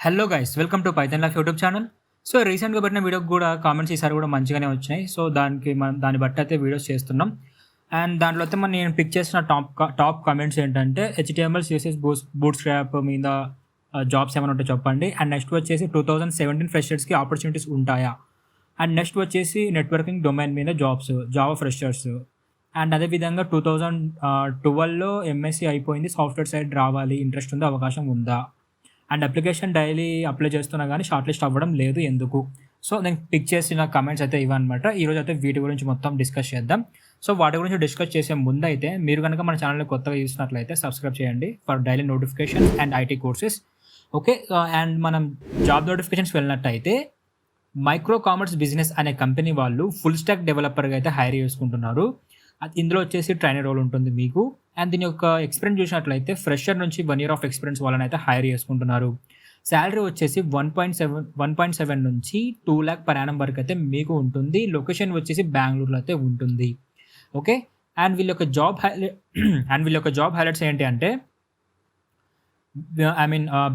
Hello guys, welcome to Python life YouTube channel. So రీసెంట్గా పెట్టిన వీడియోకి కూడా కామెంట్స్ ఈసారి కూడా మంచిగానే వచ్చినాయి. సో దాన్ని బట్టి అయితే వీడియోస్ చేస్తున్నాం. అండ్ దాంట్లో అయితే నేను పిక్ చేసిన టాప్ కామెంట్స్ ఏంటంటే హెచ్టిఎంఎల్ సిఎస్ఎస్ బూట్ స్ట్రాప్ మీద జాబ్స్ ఏమైనా ఉంటే చెప్పండి. అండ్ నెక్స్ట్ వచ్చేసి 2017 ఫ్రెషర్స్కి ఆపర్చునిటీస్ ఉంటాయా. అండ్ నెక్స్ట్ వచ్చేసి నెట్వర్కింగ్ డొమైన్ మీద జాబ్స్, జావా ఫ్రెషర్స్. అండ్ అదేవిధంగా 2012లో ఎంఎస్సీ అయిపోయింది, సాఫ్ట్వేర్ సైడ్ రావాలి, ఇంట్రెస్ట్ ఉందా, అవకాశం ఉందా. అండ్ అప్లికేషన్ డైలీ అప్లై చేస్తున్నా కానీ షార్ట్ లిస్ట్ అవ్వడం లేదు, ఎందుకు. సో నేను పిక్ చేసిన కమెంట్స్ అయితే ఇవన్నమాట. ఈరోజు అయితే వీటి గురించి మొత్తం డిస్కస్ చేద్దాం. సో వాటి గురించి డిస్కస్ చేసే ముందు అయితే మీరు కనుక మన ఛానల్ని కొత్తగా చూసినట్లయితే సబ్స్క్రైబ్ చేయండి for daily notification and IT courses. Okay, and మనం జాబ్ నోటిఫికేషన్స్ వెళ్ళినట్టయితే మైక్రో కామర్స్ బిజినెస్ అనే కంపెనీ వాళ్ళు ఫుల్ స్టాక్ డెవలపర్గా అయితే హైర్ చేసుకుంటున్నారు. ఇందులో వచ్చేసి ట్రైనర్ రోల్ ఉంటుంది మీకు. అండ్ దీని యొక్క ఎక్స్పీరియన్స్ చూసినట్లయితే ఫ్రెషర్ నుంచి 1 year ఆఫ్ ఎక్స్పీరియన్స్ వాళ్ళని అయితే హైర్ చేసుకుంటున్నారు. శాలరీ వచ్చేసి 1.7 నుంచి 2 lakh per annum వరకు అయితే మీకు ఉంటుంది. లొకేషన్ వచ్చేసి బెంగళూరులో అయితే ఉంటుంది. ఓకే, అండ్ వీళ్ళ యొక్క జాబ్ హైలైట్స్ ఏంటి అంటే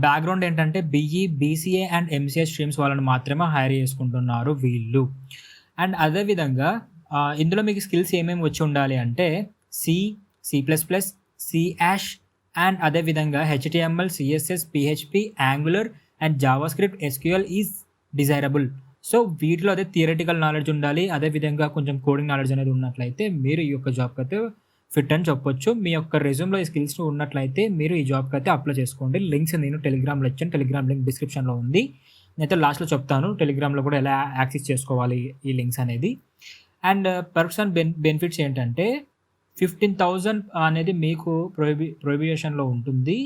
బ్యాక్గ్రౌండ్ ఏంటంటే BE, BCA and MCA streams వాళ్ళని మాత్రమే హైర్ చేసుకుంటున్నారు వీళ్ళు. అండ్ అదేవిధంగా ఇందులో మీకు స్కిల్స్ ఏమేమి వచ్చి ఉండాలి అంటే సి++, సియాష్ అండ్ అదేవిధంగా HTML, CSS, PHP, angular and Java script, SQL is desirable. So వీటిలో అదే థియరటికల్ నాలెడ్జ్ ఉండాలి, అదేవిధంగా కొంచెం కోడింగ్ నాలెడ్జ్ అనేది ఉన్నట్లయితే మీరు ఈ యొక్క జాబ్కి అయితే ఫిట్ అని చెప్పొచ్చు. మీ యొక్క రెజ్యూమ్లో ఈ స్కిల్స్ ఉన్నట్లయితే మీరు ఈ జాబ్కి అయితే అప్లై చేసుకోండి. లింక్స్ నేను టెలిగ్రామ్లో ఇచ్చాను, టెలిగ్రామ్ లింక్ డిస్క్రిప్షన్లో ఉంది. నేనైతే లాస్ట్లో చెప్తాను టెలిగ్రామ్లో కూడా ఎలా యాక్సెస్ చేసుకోవాలి ఈ లింక్స్ అనేది. అండ్ పర్క్స్ అండ్ బెనిఫిట్స్ ఏంటంటే 15,000 అనేది మీకు ప్రొహిబిషన్లో ఉంటుంది.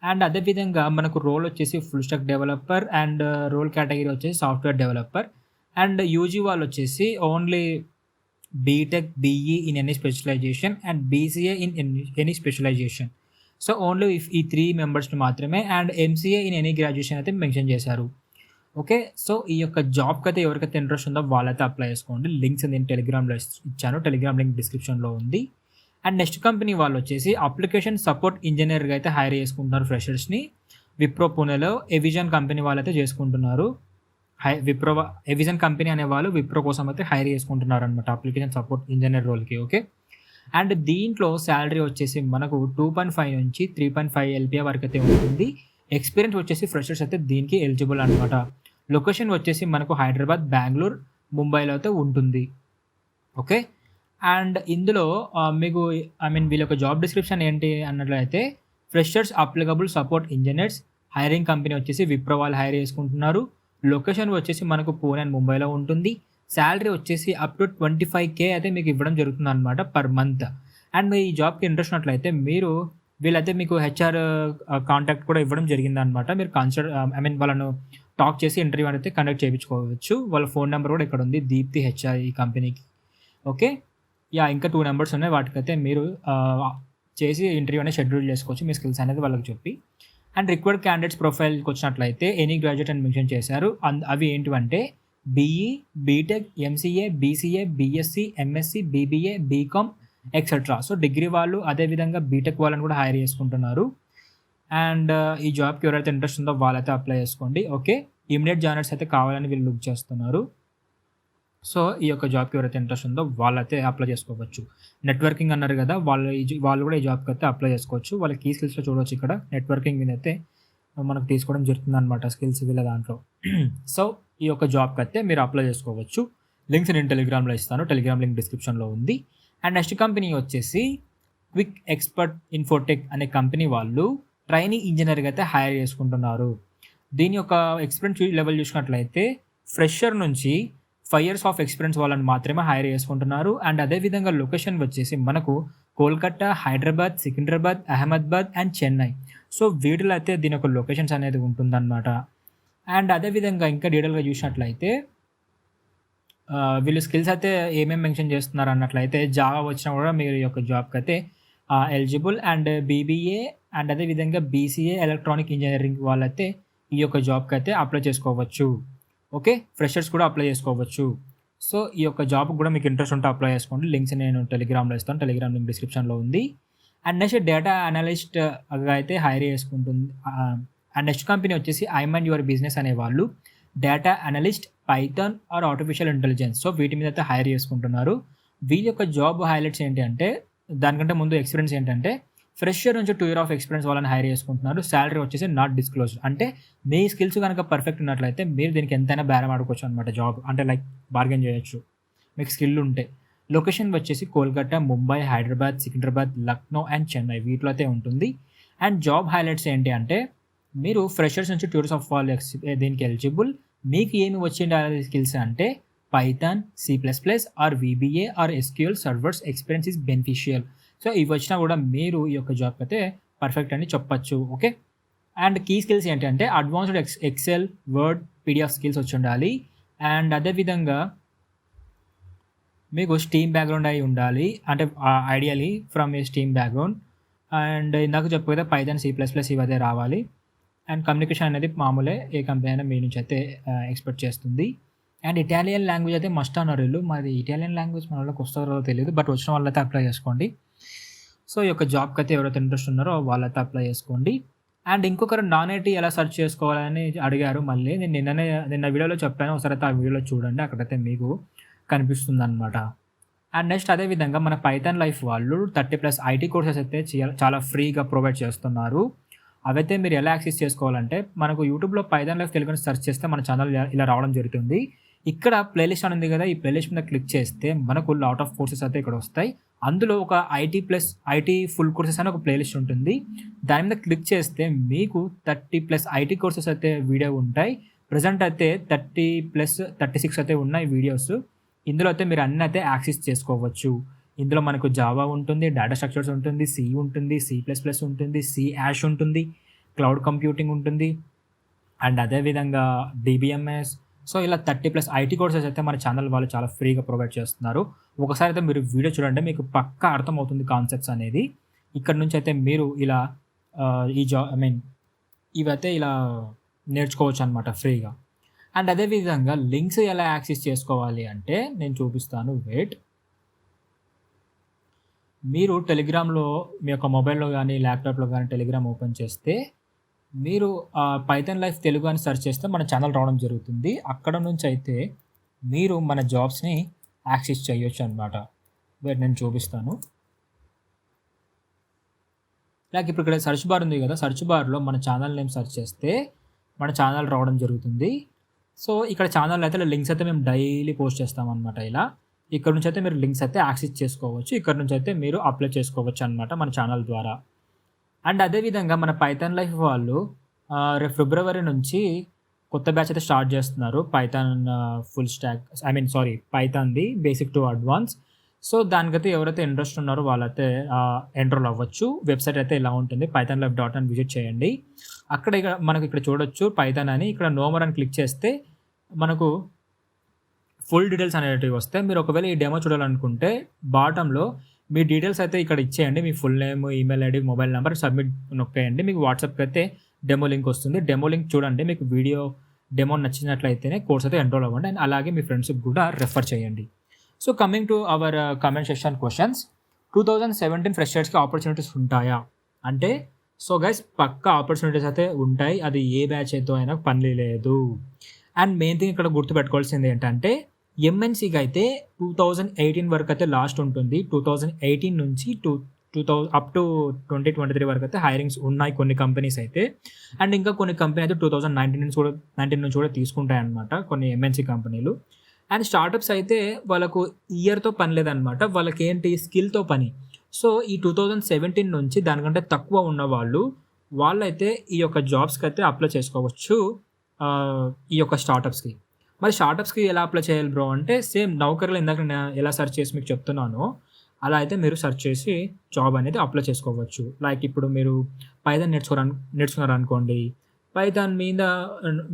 అండ్ అదేవిధంగా మనకు రోల్ వచ్చేసి full stack developer and role category వచ్చేసి సాఫ్ట్వేర్ డెవలపర్. అండ్ యూజీ వాళ్ళు వచ్చేసి only BTech, BE in any specialisation and BCA in any specialisation. So only ఈ 3 మెంబర్స్ని మాత్రమే. And MCA in any graduation అయితే మెన్షన్ చేశారు. ఓకే, సో ఈ యొక్క జాబ్కి అయితే ఎవరికైతే ఇంట్రెస్ట్ ఉందో వాళ్ళైతే అప్లై చేసుకోండి. లింక్స్ నేను టెలిగ్రామ్లో ఇచ్చాను, టెలిగ్రామ్ లింక్ డిస్క్రిప్షన్లో ఉంది. అండ్ నెక్స్ట్ కంపెనీ వాళ్ళు వచ్చేసి అప్లికేషన్ సపోర్ట్ ఇంజనీర్గా అయితే హైర్ చేసుకుంటున్నారు ఫ్రెషర్స్ని. విప్రో పూణేలో ఎవిజన్ కంపెనీ వాళ్ళైతే చేసుకుంటున్నారు. ఎవిజన్ కంపెనీ అనే వాళ్ళు విప్రో కోసం అయితే హైర్ చేసుకుంటున్నారు అనమాట అప్లికేషన్ సపోర్ట్ ఇంజనీర్ రోల్కి. ఓకే, అండ్ దీంట్లో శాలరీ వచ్చేసి మనకు 2.5 నుంచి 3.5 LPA వరకు అయితే ఉంటుంది. ఎక్స్పీరియన్స్ వచ్చేసి ఫ్రెషర్స్ అయితే దీనికి ఎలిజిబుల్ అనమాట. లొకేషన్ వచ్చేసి మనకు హైదరాబాద్, బెంగళూరు, ముంబైలో అయితే ఉంటుంది. ఓకే, అండ్ ఇందులో మీకు వీళ్ళ యొక్క జాబ్ డిస్క్రిప్షన్ ఏంటి అన్నట్లయితే freshers applicable support engineers, hiring company వచ్చేసి విప్రో వాళ్ళు హైర్ చేసుకుంటున్నారు. లొకేషన్ వచ్చేసి మనకు పూణే అండ్ ముంబైలో ఉంటుంది. శాలరీ వచ్చేసి అప్ టు 25K అయితే మీకు ఇవ్వడం జరుగుతుంది అనమాట పర్ మంత్. అండ్ మీ ఈ జాబ్కి ఇంట్రెస్ట్ ఉన్నట్లయితే మీరు వీళ్ళైతే మీకు హెచ్ఆర్ కాంటాక్ట్ కూడా ఇవ్వడం జరిగింది అనమాట. మీరు వాళ్ళను టాక్ చేసి ఇంటర్వ్యూ అయితే కండక్ట్ చేయించుకోవచ్చు. వాళ్ళ ఫోన్ నెంబర్ కూడా ఇక్కడ ఉంది, దీప్తి హెచ్ఆర్ ఈ కంపెనీకి. ఓకే, ఇంకా 2 నెంబర్స్ ఉన్నాయి, వాటికైతే మీరు చేసి ఇంటర్వ్యూ అనేది షెడ్యూల్ చేసుకోవచ్చు మీ స్కిల్స్ అనేది వాళ్ళకి చెప్పి. అండ్ రిక్వైర్డ్ క్యాండిడేట్స్ ప్రొఫైల్కి వచ్చినట్లయితే ఎనీ గ్రాడ్యుయేట్ అని మెన్షన్ చేశారు. అవి ఏంటివంటే BE, BTech, MCA, BCA, BSc, MSc, BBA, BCom etcetera. So degree వాళ్ళు అదేవిధంగా బీటెక్ వాళ్ళని కూడా హైర్ చేసుకుంటున్నారు. అండ్ ఈ జాబ్కి ఎవరైతే ఇంట్రెస్ట్ ఉందో వాళ్ళైతే అప్లై చేసుకోండి. ఓకే, ఇమీడియట్ జాయినర్స్ అయితే కావాలని వీళ్ళు లుక్ చేస్తున్నారు. సో ఈ యొక్క జాబ్కి ఎవరైతే ఇంట్రెస్ట్ ఉందో వాళ్ళైతే అప్లై చేసుకోవచ్చు. నెట్వర్కింగ్ అన్నారు కదా, వాళ్ళు కూడా ఈ జాబ్కి అయితే అప్లై చేసుకోవచ్చు. వాళ్ళ కీ స్కిల్స్లో చూడవచ్చు, ఇక్కడ నెట్వర్కింగ్ మీద అయితే మనకు తీసుకోవడం జరుగుతుంది అనమాట స్కిల్స్ వీళ్ళ దాంట్లో. సో ఈ యొక్క జాబ్కి అయితే మీరు అప్లై చేసుకోవచ్చు. లింక్స్ నేను టెలిగ్రామ్లో ఇస్తాను, టెలిగ్రామ్ లింక్ డిస్క్రిప్షన్లో ఉంది. అండ్ నెక్స్ట్ కంపెనీ వచ్చేసి క్విక్ ఎక్స్పర్ట్ ఇన్ఫోటెక్ అనే కంపెనీ వాళ్ళు ట్రైనీ ఇంజనీర్గా అయితే హైర్ చేసుకుంటున్నారు. దీని యొక్క ఎక్స్పీరియన్స్ లెవెల్ చూసినట్లయితే ఫ్రెషర్ నుంచి 5 years ఆఫ్ ఎక్స్పీరియన్స్ వాళ్ళని మాత్రమే హైర్ చేసుకుంటున్నారు. అండ్ అదేవిధంగా లొకేషన్ వచ్చేసి మనకు కోల్కతా, హైదరాబాద్, సికింద్రాబాద్, అహ్మదాబాద్ అండ్ చెన్నై. సో వీటిలో అయితే దీని యొక్క లొకేషన్స్ అనేది ఉంటుందన్నమాట. అండ్ అదేవిధంగా ఇంకా డీటెయిల్గా చూసినట్లయితే వీళ్ళు స్కిల్స్ అయితే ఏమేమి మెన్షన్ చేస్తున్నారు అన్నట్లయితే జావా వచ్చినా కూడా మీరు ఈ యొక్క జాబ్కి అయితే ఎలిజిబుల్. అండ్ బీబీఏ అండ్ అదేవిధంగా బీసీఏ ఎలక్ట్రానిక్ ఇంజనీరింగ్ వాళ్ళైతే ఈ యొక్క జాబ్కి అయితే అప్లై చేసుకోవచ్చు. ఓకే, ఫ్రెషర్స్ కూడా అప్లై చేసుకోవచ్చు. సో ఈ యొక్క జాబ్కి కూడా మీకు ఇంట్రెస్ట్ ఉంటే అప్లై చేసుకోండి. లింక్స్ నేను టెలిగ్రామ్లో ఇస్తాను, టెలిగ్రామ్ లింక్ డిస్క్రిప్షన్లో ఉంది. అండ్ నెక్స్ట్ డేటా అనలిస్ట్గా అయితే హైర్ చేసుకుంటుంది అండ్ నెక్స్ట్ కంపెనీ వచ్చేసి ఐ మైండ్ యువర్ బిజినెస్ అనేవాళ్ళు data analyst, Python or artificial intelligence. So వీటి మీద అయితే హైర్ చేసుకుంటున్నారు. వీళ్ళ యొక్క జాబ్ హైలైట్స్ ఏంటి అంటే, దానికంటే ముందు ఎక్స్పీరియన్స్ ఏంటంటే ఫ్రెషర్ నుంచి 2 ఇయర్ ఆఫ్ ఎక్స్పీరియన్స్ వాళ్ళని హైర్ చేసుకుంటున్నారు. సాలరీ వచ్చేసి నాట్ డిస్క్లోజ్డ్. అంటే మీ స్కిల్స్ కనుక పర్ఫెక్ట్ ఉన్నట్లయితే మీరు దీనికి ఎంతైనా బేరం ఆడుకోవచ్చు అనమాట జాబ్. అంటే లైక్ బార్గెన్ చేయొచ్చు మీకు స్కిల్ ఉంటే. లొకేషన్ వచ్చేసి కోల్కతా, ముంబై, హైదరాబాద్, సికింద్రాబాద్, లక్నో అండ్ చెన్నై వీటిలో అయితే ఉంటుంది. అండ్ జాబ్ హైలైట్స్ ఏంటి అంటే, మీరు ఫ్రెషర్స్ నుంచి 2 ఇయర్స్ ఆఫ్ వాళ్ళు దీనికి ఎలిజిబుల్. మీకు ఏమి వచ్చి ఉండాలి స్కిల్స్ అంటే Python, C++ or VBA or SQL servers experience is beneficial. So ఇవి వచ్చినా కూడా మీరు ఈ యొక్క జాబ్కి అయితే పర్ఫెక్ట్ అని చెప్పచ్చు. ఓకే. అండ్ కీ స్కిల్స్ ఏంటంటే advanced Excel, word, PDF skills వచ్చి ఉండాలి. అండ్ అదేవిధంగా మీకు స్టీమ్ బ్యాక్గ్రౌండ్ అయి ఉండాలి. అంటే ideally from A steam background. And ఇందాక చెప్పుకోతే పైథాన్, C++ ఇవి అదే రావాలి. అండ్ కమ్యూనికేషన్ అనేది మామూలే, ఏ కంపెనీ అయినా మీ నుంచి అయితే ఎక్స్పెక్ట్ చేస్తుంది. అండ్ ఇటాలియన్ లాంగ్వేజ్ అయితే మస్ట్ అన్నారు వీళ్ళు. మరి ఇటాలియన్ లాంగ్వేజ్ మన వాళ్ళకి వస్తారో తెలియదు, బట్ వచ్చిన వాళ్ళైతే అప్లై చేసుకోండి. సో ఈ యొక్క జాబ్కి అయితే ఎవరైతే ఇంట్రెస్ట్ ఉన్నారో వాళ్ళైతే అప్లై చేసుకోండి. అండ్ ఇంకొకరు నాన్ ఐటీ ఎలా సెర్చ్ చేసుకోవాలని అడిగారు. మళ్ళీ నేను నిన్న వీడియోలో చెప్పాను, ఒకసారి అయితే ఆ వీడియోలో చూడండి, అక్కడైతే మీకు కనిపిస్తుంది అనమాట. అండ్ నెక్స్ట్ అదేవిధంగా మన పైథాన్ లైఫ్ వాళ్ళు 30+ ఐటీ కోర్సెస్ అయితే చాలా ఫ్రీగా ప్రొవైడ్ చేస్తున్నారు. అవైతే మీరు ఎలా యాక్సెస్ చేసుకోవాలంటే, మనకు యూట్యూబ్లో పైథాన్ లైఫ్ తెలుగుని సెర్చ్ చేస్తే మన ఛానల్ ఇలా రావడం జరుగుతుంది. ఇక్కడ ప్లేలిస్ట్ అని ఉంది కదా, ఈ ప్లేలిస్ట్ మీద క్లిక్ చేస్తే మనకు లాట్ ఆఫ్ కోర్సెస్ అయితే ఇక్కడ వస్తాయి. అందులో ఒక ఐటీ ఫుల్ కోర్సెస్ అని ఒక ప్లేలిస్ట్ ఉంటుంది. దాని మీద క్లిక్ చేస్తే మీకు 30+ ఐటీ కోర్సెస్ అయితే వీడియో ఉంటాయి. ప్రజెంట్ అయితే 36 అయితే ఉన్నాయి వీడియోస్. ఇందులో అయితే మీరు అన్నీ అయితే యాక్సెస్ చేసుకోవచ్చు. ఇందులో మనకు జావా ఉంటుంది, డేటా స్ట్రక్చర్స్ ఉంటుంది, C ఉంటుంది, C++ ఉంటుంది, C# ఉంటుంది, క్లౌడ్ కంప్యూటింగ్ ఉంటుంది, అండ్ అదేవిధంగా DBMS. సో ఇలా 30+ ఐటీ కోర్సెస్ అయితే మన ఛానల్ వాళ్ళు చాలా ఫ్రీగా ప్రొవైడ్ చేస్తున్నారు. ఒకసారి అయితే మీరు వీడియో చూడండి, మీకు పక్కా అర్థమవుతుంది కాన్సెప్ట్స్ అనేది. ఇక్కడ నుంచి అయితే మీరు ఇలా ఇవైతే ఇలా నేర్చుకోవచ్చు అనమాట ఫ్రీగా. అండ్ అదేవిధంగా లింక్స్ ఎలా యాక్సెస్ చేసుకోవాలి అంటే నేను చూపిస్తాను, వెయిట్. మీరు టెలిగ్రామ్లో మీ యొక్క మొబైల్‌లో గానీ, ల్యాప్‌టాప్‌లో గానీ టెలిగ్రామ్ ఓపెన్ చేస్తే మీరు పైథాన్ లైఫ్ తెలుగు అని సెర్చ్ చేస్తే మన ఛానల్ రావడం జరుగుతుంది. అక్కడ నుంచి అయితే మీరు మన జాబ్స్‌ని యాక్సెస్ చేయొచ్చు అనమాట. వెయిట్ నేను చూపిస్తాను. లైక్ ఇప్పుడు ఇక్కడ సెర్చ్ బార్ ఉంది కదా, సెర్చ్ బార్‌లో మన ఛానల్ నేమ్ సెర్చ్ చేస్తే మన ఛానల్ రావడం జరుగుతుంది. సో ఇక్కడ ఛానల్ అయితే లింక్స్ అయితే మేము డైలీ పోస్ట్ చేస్తామన్నమాట ఇలా. ఇక్కడ నుంచి అయితే మీరు లింక్స్ అయితే యాక్సెస్ చేసుకోవచ్చు. ఇక్కడ నుంచి అయితే మీరు అప్లై చేసుకోవచ్చు అనమాట మన ఛానల్ ద్వారా. అండ్ అదేవిధంగా మన పైథాన్ లైఫ్ వాళ్ళు రేపు ఫిబ్రవరి నుంచి కొత్త బ్యాచ్ అయితే స్టార్ట్ చేస్తున్నారు. పైథాన్ ఫుల్ స్టాక్ పైథాన్ది బేసిక్ టు అడ్వాన్స్. సో దానికైతే ఎవరైతే ఇంట్రెస్ట్ ఉన్నారో వాళ్ళైతే ఎన్రోల్ అవ్వచ్చు. వెబ్సైట్ అయితే ఇలా ఉంటుంది, pythonlife.in విజిట్ చేయండి. అక్కడ మనకి ఇక్కడ చూడొచ్చు పైథాన్ అని. ఇక్కడ నో మోర్ అని క్లిక్ చేస్తే మనకు ఫుల్ డీటెయిల్స్ అనేటివి వస్తాయి. మీరు ఒకవేళ ఈ డెమో చూడాలనుకుంటే బాటంలో మీ డీటెయిల్స్ అయితే ఇక్కడ ఇచ్చేయండి. మీ full name, email ID, mobile number, submit నొక్కేయండి. మీకు వాట్సాప్కి అయితే డెమో లింక్ వస్తుంది. డెమో లింక్ చూడండి. మీకు వీడియో డెమో నచ్చినట్లయితేనే కోర్స్ అయితే ఎన్రోల్ అవ్వండి. అండ్ అలాగే మీ ఫ్రెండ్స్కి కూడా రెఫర్ చేయండి. So coming to our comment section questions. 2017 ఫ్రెషర్స్కి ఆపర్చునిటీస్ ఉంటాయా అంటే, సో గైస్ పక్కా ఆపర్చునిటీస్ అయితే ఉంటాయి. అది ఏ బ్యాచ్ అయితే అయినా పని లేదు. అండ్ మెయిన్ థింగ్ ఇక్కడ గుర్తుపెట్టుకోవాల్సింది ఏంటంటే, ఎంఎన్సీకి అయితే 2018 వరకు అయితే లాస్ట్ ఉంటుంది. 2018 నుంచి 2000 అప్ టు 2023 వరకు అయితే హైరింగ్స్ ఉన్నాయి కొన్ని కంపెనీస్ అయితే. అండ్ ఇంకా కొన్ని కంపెనీ అయితే 2019 నుంచి కూడా తీసుకుంటాయి అన్నమాట కొన్ని ఎంఎన్సీ కంపెనీలు. అండ్ స్టార్టప్స్ అయితే వాళ్ళకు ఇయర్తో పని లేదనమాట, వాళ్ళకి ఏంటి స్కిల్తో పని. సో ఈ 2017 నుంచి దానికంటే తక్కువ ఉన్న వాళ్ళైతే ఈ యొక్క జాబ్స్కి అయితే అప్లై చేసుకోవచ్చు ఈ యొక్క స్టార్టప్స్కి. మరి స్టార్టప్స్కి ఎలా అప్లై చేయాలి బ్రో అంటే, సేమ్ నౌకరీలో ఇందాక నేను ఎలా సెర్చ్ చేసి మీకు చెప్తున్నానో అలా అయితే మీరు సెర్చ్ చేసి జాబ్ అనేది అప్లై చేసుకోవచ్చు. లైక్ ఇప్పుడు మీరు పైథాన్ నేర్చుకున్నారు అనుకోండి, పైథాన్ మీద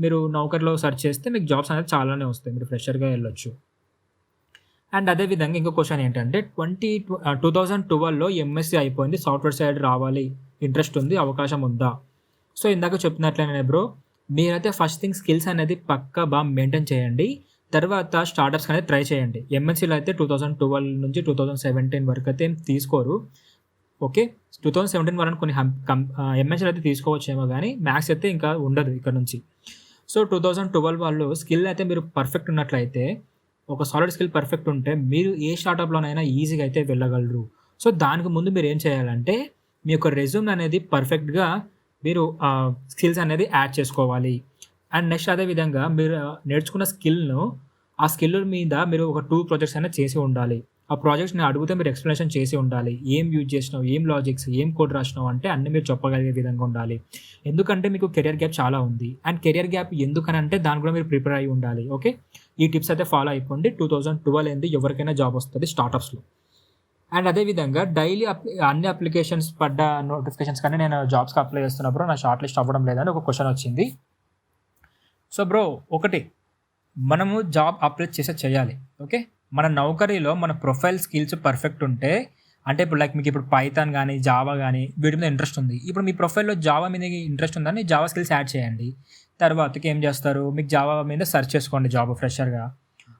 మీరు నౌకరీలో సెర్చ్ చేస్తే మీకు జాబ్స్ అనేది చాలానే వస్తాయి, మీరు ఫ్రెషర్గా వెళ్ళొచ్చు. అండ్ అదేవిధంగా ఇంకో క్వశ్చన్ ఏంటంటే, 2012లో ఎంఎస్సీ అయిపోయింది, సాఫ్ట్వేర్ సైడ్ రావాలి, ఇంట్రెస్ట్ ఉంది, అవకాశం ఉందా? సో ఇందాక చెప్పినట్లనే బ్రో, మీరైతే ఫస్ట్ థింగ్ స్కిల్స్ అనేది పక్కా బాగా మెయింటైన్ చేయండి. తర్వాత స్టార్టప్స్ అనేది ట్రై చేయండి. ఎంఎన్సీలో అయితే 2012 నుంచి 2017 వరకు అయితే ఏం తీసుకోరు. ఓకే. 2017 వాళ్ళని కొన్ని ఎంఎస్‌లు అయితే తీసుకోవచ్చేమో గానీ, మ్యాథ్స్ అయితే ఇంకా ఉండదు ఇక్కడ నుంచి. సో, 2012 వాళ్ళు స్కిల్ అయితే మీరు పర్ఫెక్ట్ ఉన్నట్లయితే, ఒక సాలిడ్ స్కిల్ పర్ఫెక్ట్ ఉంటే, మీరు ఏ స్టార్టప్‌లోనైనా ఈజీగా అయితే వెళ్ళగలరు. సో, దానికి ముందు మీరేం చేయాలంటే, మీ యొక్క రెజ్యూమ్ అనేది పర్ఫెక్ట్‌గా మీరు స్కిల్స్ అనేది యాడ్ చేసుకోవాలి. అండ్ నెక్స్ట్ అదే విధంగా మీరు నేర్చుకున్న స్కిల్‌ను, ఆ స్కిల్ మీద మీరు ఒక 2 ప్రాజెక్ట్స్ అయినా చేసి ఉండాలి. ఆ ప్రాజెక్ట్స్‌ని అడిగితే మీరు ఎక్స్‌ప్లనేషన్ చేసి ఉండాలి. ఏం యూజ్ చేసినావు? ఏం లాజిక్స్? ఏం కోడ్ రాసినావు? అంటే అన్నీ మీరు చెప్పగలిగే విధంగా ఉండాలి. ఎందుకంటే మీకు కెరియర్ గ్యాప్ చాలా ఉంది. అండ్ కెరియర్ గ్యాప్ ఎందుకనంటే దానికి కూడా మీరు ప్రిపేర్ అయ్యి ఉండాలి. ఓకే. ఈ టిప్స్ అయితే ఫాలో అయిపోండి. 2012 ఏంది ఎవరికైనా జాబ్ వస్తది స్టార్టప్స్‌లో. అండ్ అదే విధంగా డైలీ అన్ని అప్లికేషన్స్ పడ్డ నోటిఫికేషన్స్ కానీ నేను జాబ్స్‌కి అప్లై చేస్తున్నా బ్రో. నా షార్ట్ లిస్ట్ అవ్వడం లేదని ఒక క్వెషన్ వచ్చింది. సో బ్రో ఒకటి మనము జాబ్ అప్లై చేయాలి. ఓకే. మన నౌకరీలో మన ప్రొఫైల్ స్కిల్స్ పర్ఫెక్ట్ ఉంటే అంటే ఇప్పుడు లైక్ మీకు ఇప్పుడు పైథాన్ గానీ, జావా గానీ వీటి మీద ఇంట్రెస్ట్ ఉంది. ఇప్పుడు మీ ప్రొఫైల్‌లో జావా మీద ఇంట్రెస్ట్ ఉందని జావా స్కిల్స్ యాడ్ చేయండి. తర్వాతకి ఏం చేస్తారు? మీకు జావా మీద సెర్చ్ చేసుకోండి జాబ్ ఫ్రెషర్‌గా.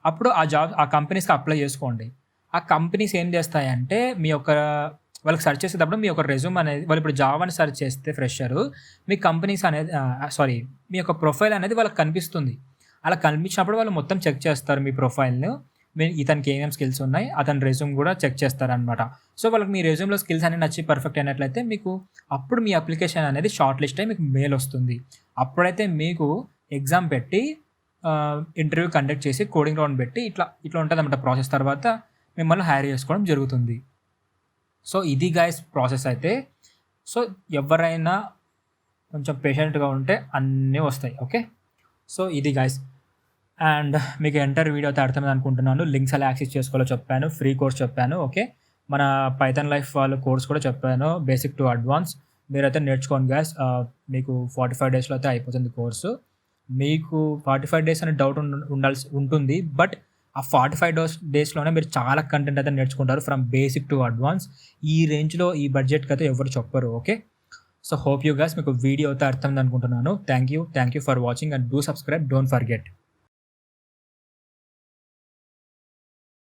అప్పుడు ఆ కంపెనీస్‌కి అప్లై చేసుకోండి. ఆ కంపెనీస్ ఏం చేస్తాయంటే మీ యొక్క వాళ్ళకి సెర్చ్ చేసేటప్పుడు మీ యొక్క రెజ్యూమ్ అనేది వాళ్ళు ఇప్పుడు జావాని సెర్చ్ చేస్తే ఫ్రెషరు మీ కంపెనీస్ అనేది సారీ మీ యొక్క ప్రొఫైల్ అనేది వాళ్ళకి కనిపిస్తుంది. అలా కనిపించినప్పుడు వాళ్ళు మొత్తం చెక్ చేస్తారు మీ ప్రొఫైల్‌ను. ఇతనికి ఏమేం స్కిల్స్ ఉన్నాయి, అతని రెజ్యూమ్ కూడా చెక్ చేస్తారనమాట. సో, వాళ్ళకి మీ రెజ్యూమ్‌లో స్కిల్స్ అన్నీ నచ్చి పర్ఫెక్ట్ అయినట్లయితే మీకు అప్పుడు మీ అప్లికేషన్ అనేది షార్ట్ లిస్ట్ అయ్యి మీకు మెయిల్ వస్తుంది. అప్పుడైతే మీకు ఎగ్జామ్ పెట్టి ఇంటర్వ్యూ కండక్ట్ చేసి కోడింగ్ రౌండ్ పెట్టి ఇట్లా ఉంటదనమాట ప్రాసెస్. తర్వాత మిమ్మల్ని హైర్ చేసుకోవడం జరుగుతుంది. సో, ఇది గైస్ ప్రాసెస్ అయితే. సో, ఎవరైనా కొంచెం పేషెంట్‌గా ఉంటే అన్నీ వస్తాయి. ఓకే. సో, ఇది గైస్. అండ్ మీకు ఎంటైర్ వీడియో అయితే అర్థమైంది అనుకుంటున్నాను. లింక్స్ ఎలా యాక్సెస్ చేసుకోవాలో చెప్పాను. ఫ్రీ కోర్స్ చెప్పాను. ఓకే. మన పైథాన్ లైఫ్ వాళ్ళ కోర్స్ కూడా చెప్పాను. Basic to advance. మీరైతే నేర్చుకోండి గైస్. మీకు 45 డేస్‌లో అయితే అయిపోతుంది కోర్సు. మీకు 45 డేస్ అనే డౌట్ ఉండాల్సి ఉంటుంది. బట్ ఆ 45 డేస్‌లోనే మీరు చాలా కంటెంట్ అయితే నేర్చుకుంటారు. From basic to advance. ఈ రేంజ్‌లో ఈ బడ్జెట్‌కి అయితే ఎవరు చెప్పరు. Okay. So, hope you guys మీకు వీడియో అయితే అర్థమైంది అనుకుంటున్నాను. Thank you for watching and do subscribe. Don't forget.